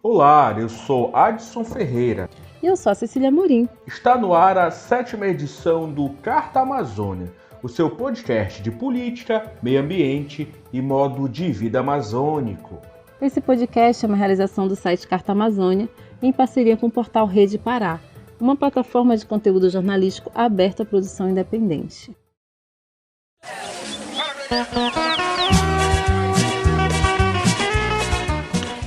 Olá, eu sou Adson Ferreira. E eu sou a Cecília Amorim. Está no ar a 7ª edição do Carta Amazônia, o seu podcast de política, meio ambiente e modo de vida amazônico. Esse podcast é uma realização do site Carta Amazônia em parceria com o portal Rede Pará, uma plataforma de conteúdo jornalístico aberta à produção independente.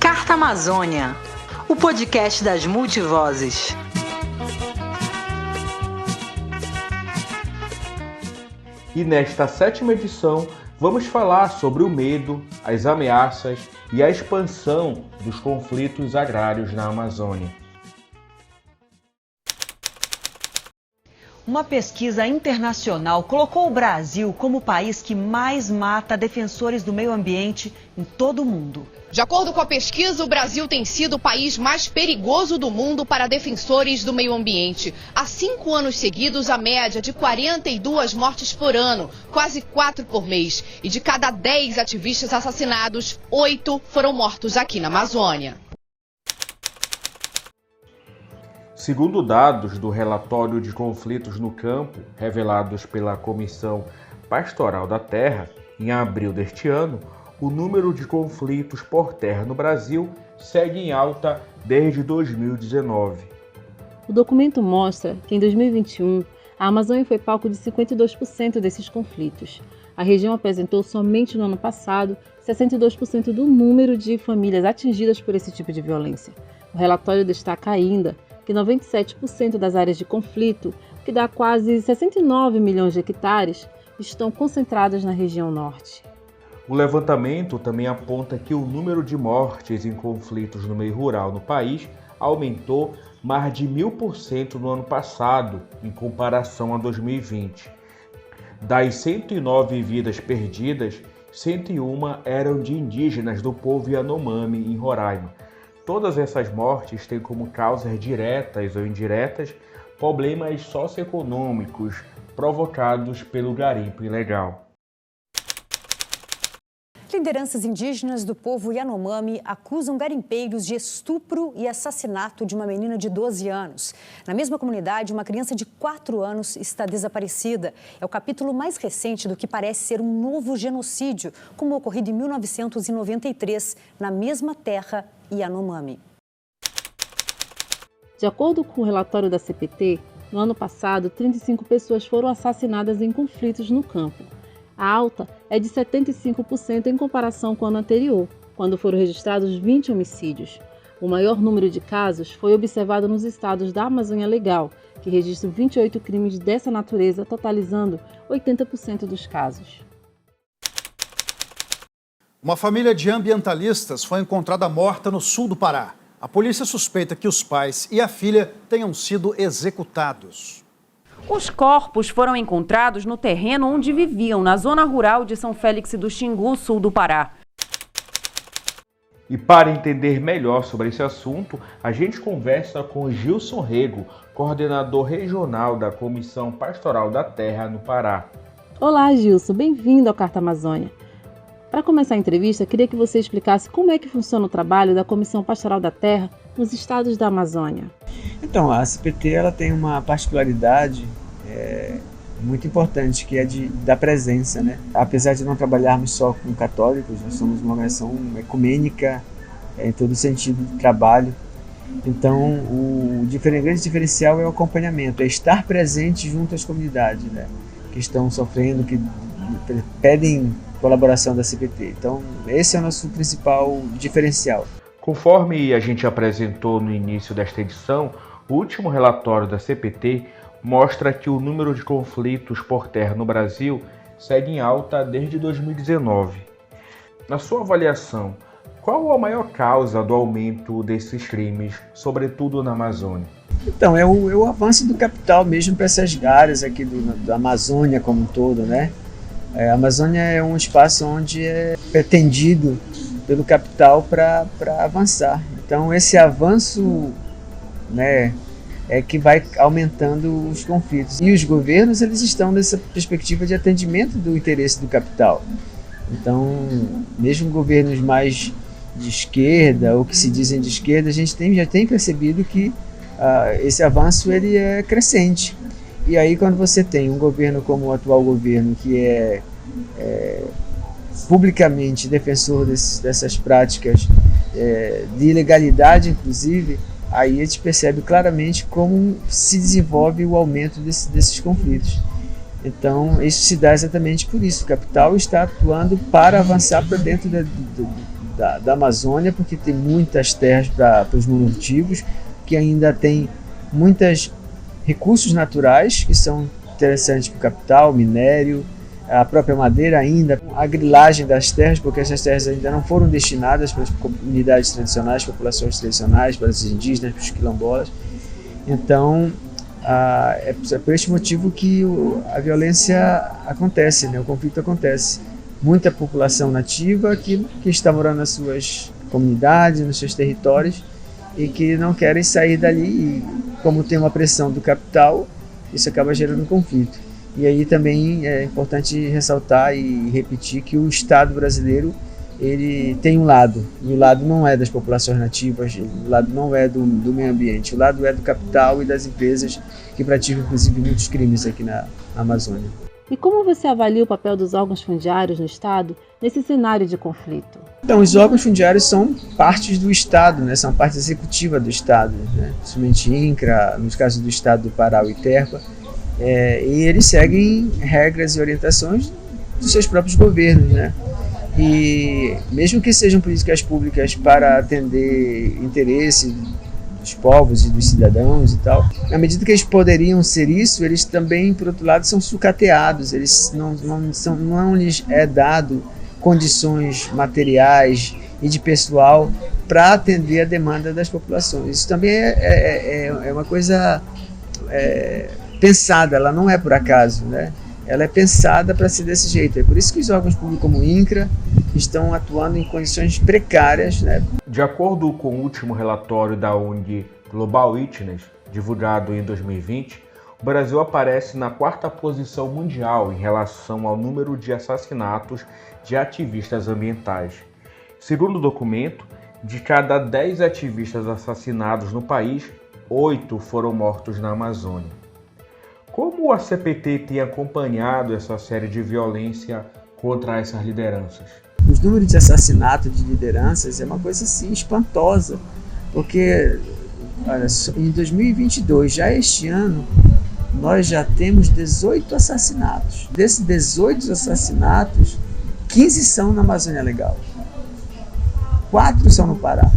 Carta Amazônia, o podcast das multivozes. E nesta 7ª edição, vamos falar sobre o medo, as ameaças e a expansão dos conflitos agrários na Amazônia. Uma pesquisa internacional colocou o Brasil como o país que mais mata defensores do meio ambiente em todo o mundo. De acordo com a pesquisa, o Brasil tem sido o país mais perigoso do mundo para defensores do meio ambiente. Há 5 anos seguidos, a média de 42 mortes por ano, quase 4 por mês. E de cada 10 ativistas assassinados, 8 foram mortos aqui na Amazônia. Segundo dados do relatório de conflitos no campo, revelados pela Comissão Pastoral da Terra, em abril deste ano, o número de conflitos por terra no Brasil segue em alta desde 2019. O documento mostra que em 2021, a Amazônia foi palco de 52% desses conflitos. A região apresentou somente no ano passado 62% do número de famílias atingidas por esse tipo de violência. O relatório destaca ainda que 97% das áreas de conflito, que dá quase 69 milhões de hectares, estão concentradas na região norte. O levantamento também aponta que o número de mortes em conflitos no meio rural no país aumentou mais de 1000% no ano passado, em comparação a 2020. Das 109 vidas perdidas, 101 eram de indígenas do povo Yanomami, em Roraima. Todas essas mortes têm como causas diretas ou indiretas problemas socioeconômicos provocados pelo garimpo ilegal. Lideranças indígenas do povo Yanomami acusam garimpeiros de estupro e assassinato de uma menina de 12 anos. Na mesma comunidade, uma criança de 4 anos está desaparecida. É o capítulo mais recente do que parece ser um novo genocídio, como ocorrido em 1993, na mesma terra Yanomami. De acordo com o relatório da CPT, no ano passado, 35 pessoas foram assassinadas em conflitos no campo. A alta é de 75% em comparação com o ano anterior, quando foram registrados 20 homicídios. O maior número de casos foi observado nos estados da Amazônia Legal, que registram 28 crimes dessa natureza, totalizando 80% dos casos. Uma família de ambientalistas foi encontrada morta no sul do Pará. A polícia suspeita que os pais e a filha tenham sido executados. Os corpos foram encontrados no terreno onde viviam, na zona rural de São Félix do Xingu, sul do Pará. E para entender melhor sobre esse assunto, a gente conversa com Gilson Rego, coordenador regional da Comissão Pastoral da Terra no Pará. Olá, Gilson, bem-vindo ao Carta Amazônia. Para começar a entrevista, queria que você explicasse como é que funciona o trabalho da Comissão Pastoral da Terra nos estados da Amazônia. Então, a CPT ela tem uma particularidade muito importante, que é da presença, né? Apesar de não trabalharmos só com católicos, nós somos uma organização ecumênica em todo sentido de trabalho. Então, o grande diferencial é o acompanhamento, é estar presente junto às comunidades, né? Que estão sofrendo, que pedem colaboração da CPT. Então, esse é o nosso principal diferencial. Conforme a gente apresentou no início desta edição, o último relatório da CPT mostra que o número de conflitos por terra no Brasil segue em alta desde 2019. Na sua avaliação, qual a maior causa do aumento desses crimes, sobretudo na Amazônia? Então, é o avanço do capital mesmo para essas áreas aqui da Amazônia como um todo, né? A Amazônia é um espaço onde é pretendido pelo capital para avançar. Então, esse avanço, né, é que vai aumentando os conflitos. E os governos, eles estão nessa perspectiva de atendimento do interesse do capital. Então, mesmo governos mais de esquerda ou que se dizem de esquerda, a gente já tem percebido que esse avanço ele é crescente. E aí quando você tem um governo como o atual governo, que é publicamente defensor dessas práticas de ilegalidade, inclusive, aí a gente percebe claramente como se desenvolve o aumento desses conflitos. Então, isso se dá exatamente por isso. O capital está atuando para avançar para dentro da Amazônia, porque tem muitas terras para os monocultivos, que ainda tem muitos recursos naturais que são interessantes para o capital, minério, a própria madeira ainda, a grilagem das terras, porque essas terras ainda não foram destinadas para as comunidades tradicionais, populações tradicionais, para os indígenas, para os quilombolas. Então, é por este motivo que a violência acontece, né? O conflito acontece. Muita população nativa que está morando nas suas comunidades, nos seus territórios, e que não querem sair dali, e como tem uma pressão do capital, isso acaba gerando um conflito. E aí também é importante ressaltar e repetir que o Estado brasileiro ele tem um lado, e o lado não é das populações nativas, o lado não é do meio ambiente, o lado é do capital e das empresas que praticam inclusive muitos crimes aqui na Amazônia. E como você avalia o papel dos órgãos fundiários no Estado nesse cenário de conflito? Então, os órgãos fundiários são partes do Estado, né? São parte executiva do Estado, né? Principalmente INCRA, nos casos do Estado do Pará, o ITERPA, e eles seguem regras e orientações dos seus próprios governos, né? E mesmo que sejam políticas públicas para atender interesse dos povos e dos cidadãos e tal, na medida que eles poderiam ser isso, eles também, por outro lado, são sucateados, eles não lhes é dado condições materiais e de pessoal para atender a demanda das populações. Isso também é uma coisa pensada, ela não é por acaso, né? Ela é pensada para ser desse jeito. É por isso que os órgãos públicos como o INCRA estão atuando em condições precárias, né? De acordo com o último relatório da ONG Global Witness, divulgado em 2020, o Brasil aparece na 4ª posição mundial em relação ao número de assassinatos de ativistas ambientais. Segundo o documento, de cada 10 ativistas assassinados no país, 8 foram mortos na Amazônia. Como a CPT tem acompanhado essa série de violência contra essas lideranças? Os números de assassinato de lideranças é uma coisa assim espantosa, porque olha, em 2022, já este ano, nós já temos 18 assassinatos. Desses 18 assassinatos, 15 são na Amazônia Legal, 4 são no Pará.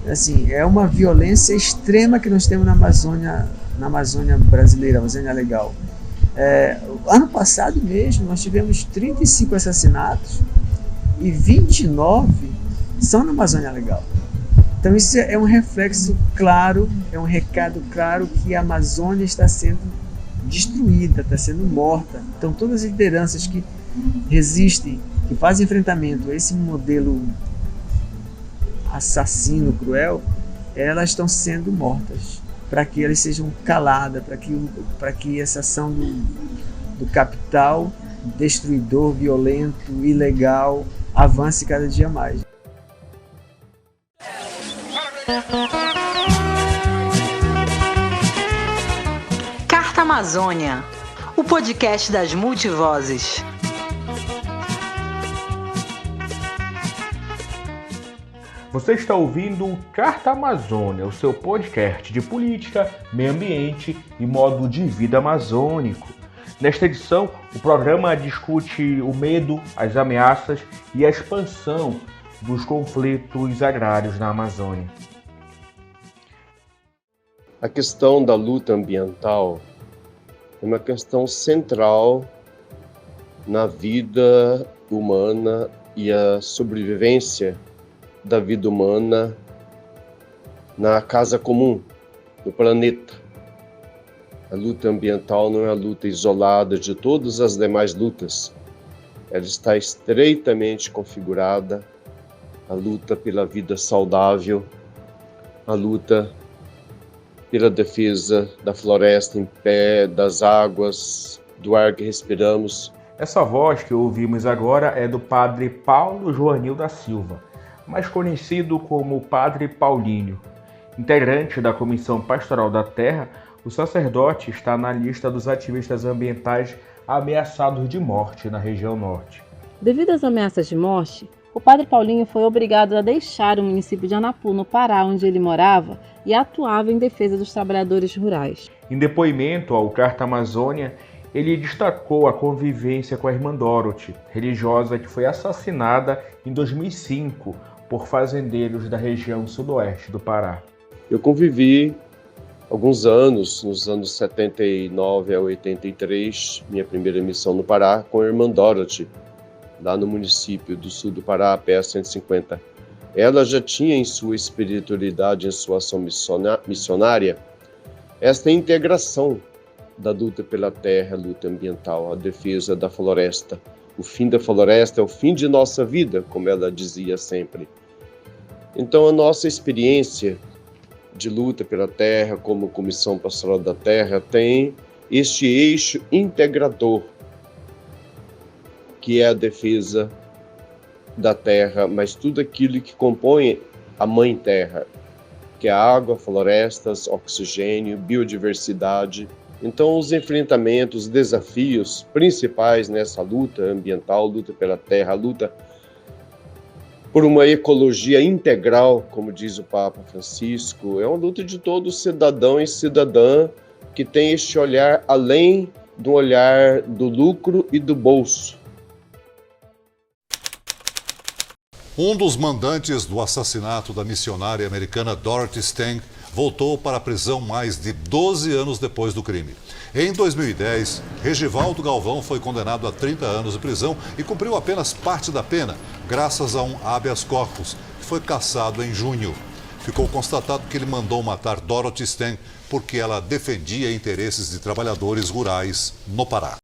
Assim, é uma violência extrema que nós temos na Amazônia brasileira, Amazônia Legal. Ano passado mesmo, nós tivemos 35 assassinatos e 29 são na Amazônia Legal. Então isso é um reflexo claro, é um recado claro que a Amazônia está sendo destruída, está sendo morta. Então todas as lideranças que resistem, que fazem enfrentamento a esse modelo assassino, cruel, elas estão sendo mortas, para que elas sejam caladas, para que essa ação do capital destruidor, violento, ilegal, avance cada dia mais. Carta Amazônia, o podcast das multivozes. Você está ouvindo o Carta Amazônia, o seu podcast de política, meio ambiente e modo de vida amazônico. Nesta edição, o programa discute o medo, as ameaças e a expansão dos conflitos agrários na Amazônia. A questão da luta ambiental é uma questão central na vida humana e a sobrevivência da vida humana na casa comum, no planeta. A luta ambiental não é a luta isolada de todas as demais lutas. Ela está estreitamente configurada a luta pela vida saudável, a luta pela defesa da floresta em pé, das águas, do ar que respiramos. Essa voz que ouvimos agora é do padre Paulo Joanil da Silva, mais conhecido como Padre Paulinho. Integrante da Comissão Pastoral da Terra, o sacerdote está na lista dos ativistas ambientais ameaçados de morte na região norte. Devido às ameaças de morte, o Padre Paulinho foi obrigado a deixar o município de Anapu, no Pará, onde ele morava, e atuava em defesa dos trabalhadores rurais. Em depoimento ao Carta Amazônia, ele destacou a convivência com a irmã Dorothy, religiosa que foi assassinada em 2005 por fazendeiros da região sudoeste do Pará. Eu convivi alguns anos, nos anos 79 a 83, minha primeira missão no Pará, com a irmã Dorothy, lá no município do sul do Pará, PE 150. Ela já tinha em sua espiritualidade, em sua ação missionária, esta integração da luta pela terra, luta ambiental, a defesa da floresta. O fim da floresta é o fim de nossa vida, como ela dizia sempre. Então, a nossa experiência de luta pela terra, como Comissão Pastoral da Terra, tem este eixo integrador, que é a defesa da terra, mas tudo aquilo que compõe a Mãe Terra, que é a água, florestas, oxigênio, biodiversidade. Então, os enfrentamentos, os desafios principais nessa luta ambiental, luta pela terra, luta por uma ecologia integral, como diz o Papa Francisco, é uma luta de todo cidadão e cidadã que tem este olhar além do olhar do lucro e do bolso. Um dos mandantes do assassinato da missionária americana Dorothy Stang voltou para a prisão mais de 12 anos depois do crime. Em 2010, Regivaldo Galvão foi condenado a 30 anos de prisão e cumpriu apenas parte da pena, graças a um habeas corpus, que foi cassado em junho. Ficou constatado que ele mandou matar Dorothy Stang porque ela defendia interesses de trabalhadores rurais no Pará.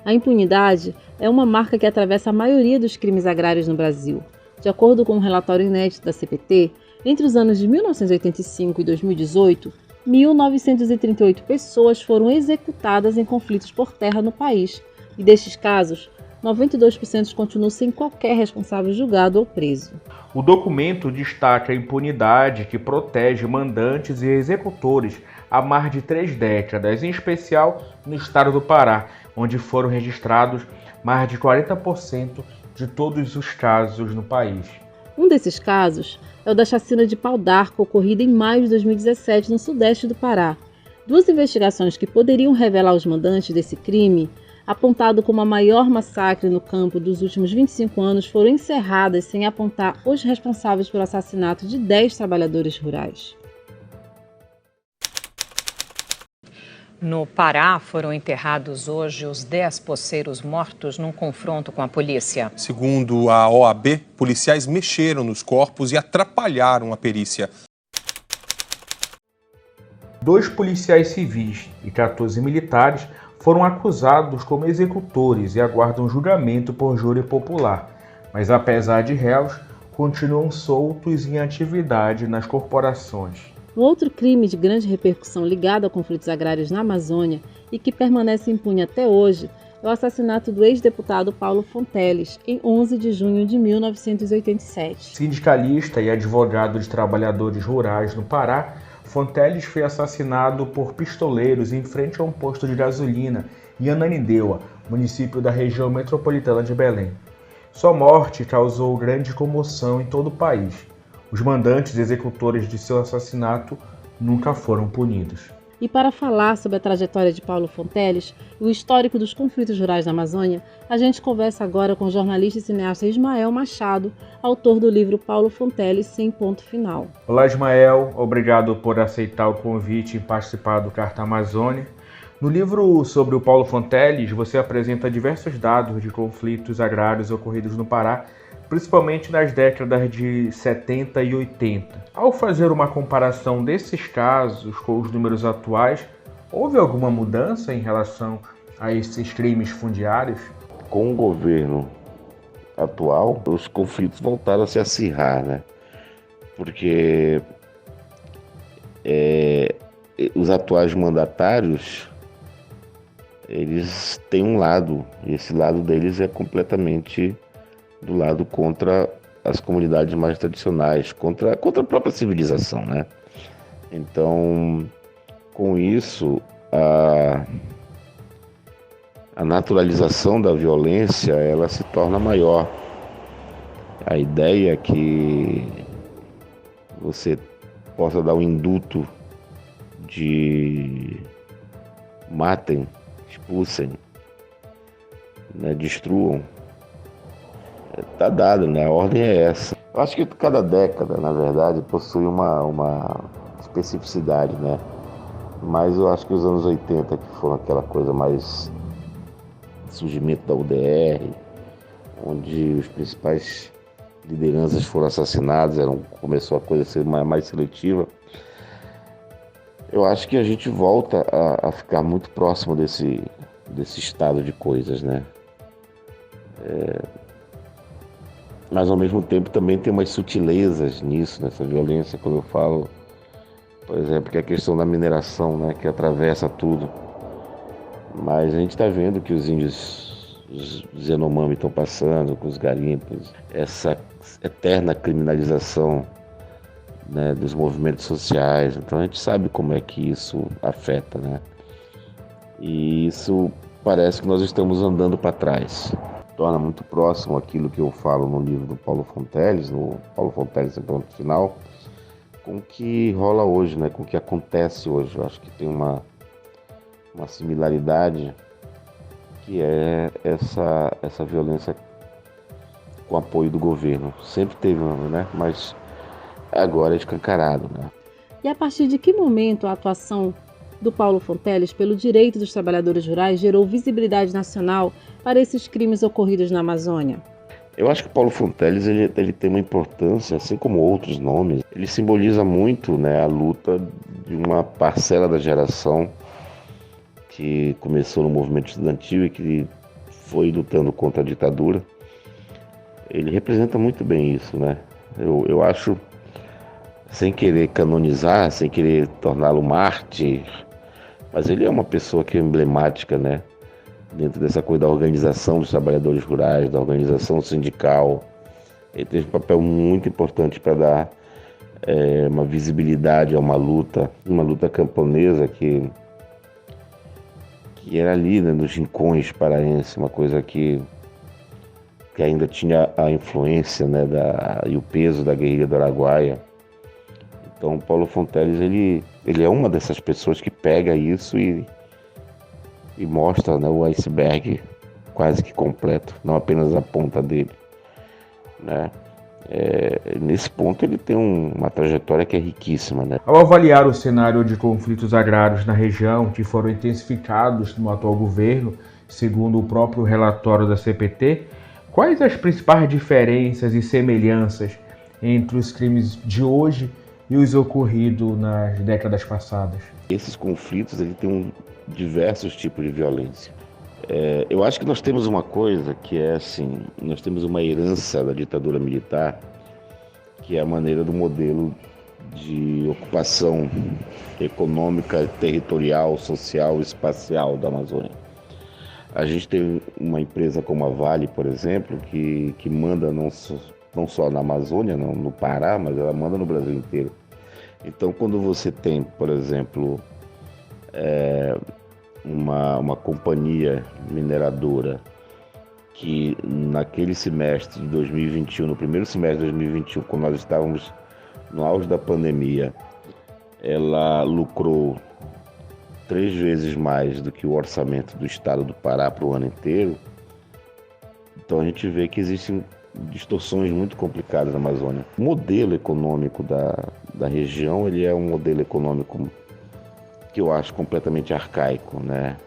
A impunidade é uma marca que atravessa a maioria dos crimes agrários no Brasil. De acordo com um relatório inédito da CPT, entre os anos de 1985 e 2018, 1.938 pessoas foram executadas em conflitos por terra no país. E destes casos, 92% continuam sem qualquer responsável julgado ou preso. O documento destaca a impunidade que protege mandantes e executores há mais de 3 décadas, em especial no estado do Pará, onde foram registrados mais de 40% de todos os casos no país. Um desses casos é o da chacina de Pau d'Arco, ocorrida em maio de 2017 no sudeste do Pará. 2 investigações que poderiam revelar os mandantes desse crime, apontado como a maior massacre no campo dos últimos 25 anos, foram encerradas sem apontar os responsáveis pelo assassinato de 10 trabalhadores rurais. No Pará, foram enterrados hoje os 10 poceiros mortos num confronto com a polícia. Segundo a OAB, policiais mexeram nos corpos e atrapalharam a perícia. 2 policiais civis e 14 militares foram acusados como executores e aguardam julgamento por júri popular, mas apesar de réus, continuam soltos em atividade nas corporações. Um outro crime de grande repercussão ligado a conflitos agrários na Amazônia e que permanece impune até hoje é o assassinato do ex-deputado Paulo Fonteles, em 11 de junho de 1987. Sindicalista e advogado de trabalhadores rurais no Pará, Fonteles foi assassinado por pistoleiros em frente a um posto de gasolina em Ananindeua, município da região metropolitana de Belém. Sua morte causou grande comoção em todo o país. Os mandantes e executores de seu assassinato nunca foram punidos. E para falar sobre a trajetória de Paulo Fonteles e o histórico dos conflitos rurais na Amazônia, a gente conversa agora com o jornalista e cineasta Ismael Machado, autor do livro Paulo Fonteles, Sem Ponto Final. Olá, Ismael. Obrigado por aceitar o convite e participar do Carta Amazônia. No livro sobre o Paulo Fonteles, você apresenta diversos dados de conflitos agrários ocorridos no Pará, principalmente nas décadas de 70 e 80. Ao fazer uma comparação desses casos com os números atuais, houve alguma mudança em relação a esses crimes fundiários? Com o governo atual, os conflitos voltaram a se acirrar, né? Porque os atuais mandatários, eles têm um lado, e esse lado deles é completamente do lado contra as comunidades mais tradicionais, contra a própria civilização, né? Então, com isso, a naturalização da violência, ela se torna maior. A ideia é que você possa dar um induto de matem, expulsem, né, destruam, está dado, né? A ordem é essa. Eu acho que cada década, na verdade, possui uma especificidade, né? Mas eu acho que os anos 80, que foram aquela coisa mais surgimento da UDR, onde os principais lideranças foram assassinadas, começou a coisa a ser mais seletiva. Eu acho que a gente volta a ficar muito próximo desse estado de coisas, né? Mas ao mesmo tempo também tem umas sutilezas nisso, nessa violência, quando eu falo, por exemplo, que é a questão da mineração, né, que atravessa tudo. Mas a gente está vendo que os índios, os Yanomami estão passando com os garimpos, essa eterna criminalização, né, dos movimentos sociais. Então a gente sabe como é que isso afeta, né? E isso parece que nós estamos andando para trás. Torna muito próximo aquilo que eu falo no livro do Paulo Fonteles, no Paulo Fonteles em Ponto Final, com o que rola hoje, né? Com o que acontece hoje. Eu acho que tem uma similaridade, que é essa violência com apoio do governo. Sempre teve, né? Mas agora é escancarado, né? E a partir de que momento a atuação do Paulo Fonteles pelo direito dos trabalhadores rurais gerou visibilidade nacional para esses crimes ocorridos na Amazônia? Eu acho que o Paulo Fonteles ele tem uma importância, assim como outros nomes. Ele simboliza muito, né, a luta de uma parcela da geração que começou no movimento estudantil e que foi lutando contra a ditadura. Ele representa muito bem isso, né? Eu acho, sem querer canonizar, sem querer torná-lo mártir, mas ele é uma pessoa que é emblemática, né? Dentro dessa coisa da organização dos trabalhadores rurais, da organização sindical. Ele teve um papel muito importante para dar uma visibilidade a uma luta camponesa que era ali, né, nos rincões paraenses, uma coisa que ainda tinha a influência, né, e o peso da guerrilha do Araguaia. Então o Paulo Fonteles ele é uma dessas pessoas que pega isso e mostra, né, o iceberg quase que completo, não apenas a ponta dele, né? Nesse ponto ele tem uma trajetória que é riquíssima, né? Ao avaliar o cenário de conflitos agrários na região, que foram intensificados no atual governo, segundo o próprio relatório da CPT, quais as principais diferenças e semelhanças entre os crimes de hoje e os ocorridos nas décadas passadas? Esses conflitos ele têm diversos tipos de violência. Eu acho que nós temos uma coisa que é assim, nós temos uma herança da ditadura militar, que é a maneira do modelo de ocupação econômica, territorial, social, espacial da Amazônia. A gente tem uma empresa como a Vale, por exemplo, que manda não só na Amazônia, não, no Pará, mas ela manda no Brasil inteiro. Então, quando você tem, por exemplo, uma companhia mineradora que naquele semestre de 2021, no primeiro semestre de 2021, quando nós estávamos no auge da pandemia, ela lucrou 3 vezes mais do que o orçamento do estado do Pará para o ano inteiro. Então a gente vê que existem distorções muito complicadas na Amazônia. O modelo econômico da região, ele é um modelo econômico que eu acho completamente arcaico, né?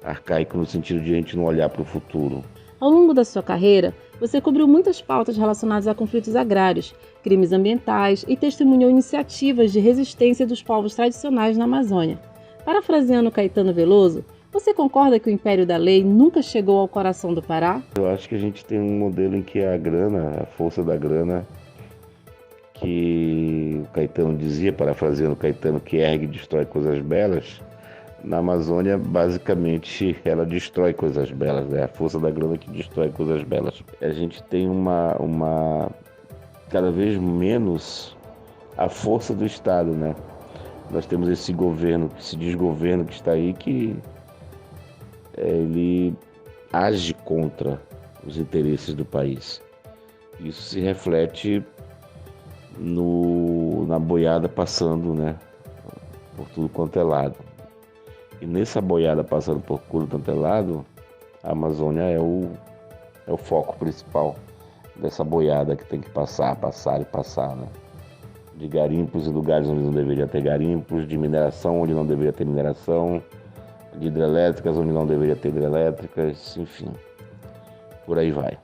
Arcaico no sentido de a gente não olhar para o futuro. Ao longo da sua carreira, você cobriu muitas pautas relacionadas a conflitos agrários, crimes ambientais e testemunhou iniciativas de resistência dos povos tradicionais na Amazônia. Parafraseando Caetano Veloso, você concorda que o Império da Lei nunca chegou ao coração do Pará? Eu acho que a gente tem um modelo em que a grana, a força da grana, que o Caetano dizia, parafraseando Caetano, que ergue e destrói coisas belas, na Amazônia, basicamente, ela destrói coisas belas, né? A força da grana que destrói coisas belas. A gente tem cada vez menos a força do Estado, né? Nós temos esse desgoverno que está aí, que ele age contra os interesses do país. Isso se reflete na boiada passando, né, por tudo quanto é lado. E nessa boiada passando por tudo quanto é lado, a Amazônia é o foco principal dessa boiada que tem que passar, né? De garimpos em lugares onde não deveria ter garimpos, de mineração onde não deveria ter mineração, de hidrelétricas onde não deveria ter hidrelétricas, enfim, por aí vai.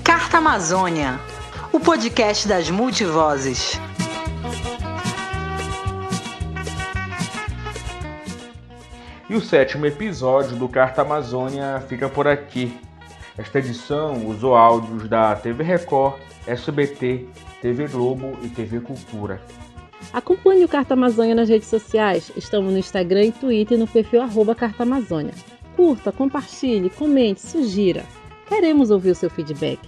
Carta Amazônia, o podcast das multivozes. E o 7º episódio do Carta Amazônia fica por aqui. Esta edição usou áudios da TV Record, SBT, TV Globo e TV Cultura. Acompanhe o Carta Amazônia nas redes sociais. Estamos no Instagram e Twitter no perfil @CartaAmazônia. Curta, compartilhe, comente, sugira. Queremos ouvir o seu feedback.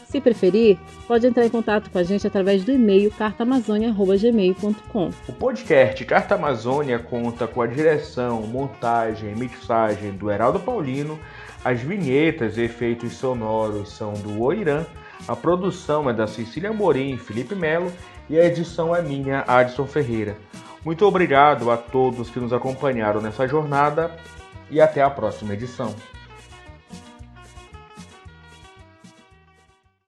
Se preferir, pode entrar em contato com a gente através do e-mail cartaamazônia@gmail.com. O podcast Carta Amazônia conta com a direção, montagem e mixagem do Heraldo Paulino. As vinhetas e efeitos sonoros são do Oirã, a produção é da Cecília Amorim e Felipe Melo e a edição é minha, Adson Ferreira. Muito obrigado a todos que nos acompanharam nessa jornada e até a próxima edição.